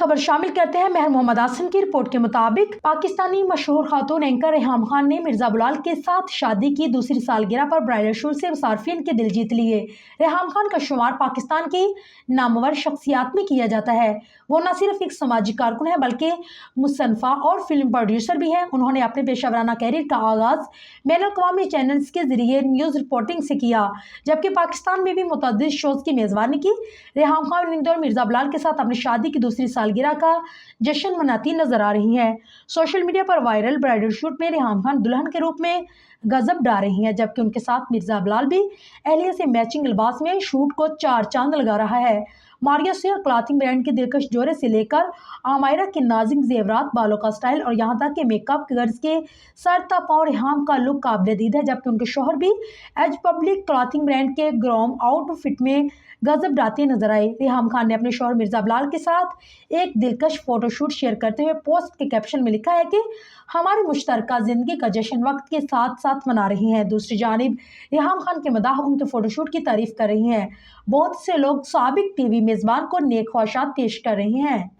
खबर शामिल करते हैं। महर मोहम्मद आसिम की रिपोर्ट के मुताबिक पाकिस्तानी मशहूर खातून एंकर रेहाम खान ने मिर्जा बिलाल के साथ शादी की दूसरी सालगिरह पर ब्राइडल शूट से सार्फिन के दिल जीत लिए। रेहाम खान का शुमार पाकिस्तान की नामवर शख्सियात में किया जाता है। वो न सिर्फ एक समाजी कारकुन है बल्कि मुसन्फा और फिल्म प्रोड्यूसर भी है। उन्होंने अपने पेशेवराना कैरियर का आगाज बैनुल अक़वामी चैनल्स के जरिए न्यूज रिपोर्टिंग से किया, जबकि पाकिस्तान में भी मुतअद्दिद शोज की मेजबानी की। रेहाम खान इन दौर मिर्जा बिलाल के साथ अपनी शादी की दूसरी सालगिरह का जश्न मनाती नजर आ रही हैं। सोशल मीडिया पर वायरल ब्राइडल शूट में रेहाम खान दुल्हन के रूप में गजब ढा रही हैं, जबकि उनके साथ मिर्जा बिलाल भी एहलिया से मैचिंग लिबास में शूट को चार चांद लगा रहा है। मारिया सुयर क्लॉथिंग ब्रांड के दिलकश जोड़े से लेकर आमायरा के नाजुक जेवरात, बालों का स्टाइल और यहाँ तक कि मेकअप गर्ज के सर तक पांव रेहाम का लुक काबिल दीद है, जबकि उनके शोहर भी एज पब्लिक क्लॉथिंग ब्रांड के ग्रोम आउटफिट में गजब ढाते नजर आए। रेहाम खान ने अपने शोहर मिर्जा बिलाल के साथ एक दिलकश फोटोशूट शेयर करते हुए पोस्ट के कैप्शन में लिखा है कि हमारी मुश्तरका जिंदगी का जश्न वक्त के साथ साथ मना रही हैं। दूसरी जानिब रेहाम खान के मदाह उनके फोटोशूट की तारीफ कर रही हैं। बहुत से लोग साबिक टीवी मेजबान को नेक ख्वाहिशात पेश कर रहे हैं।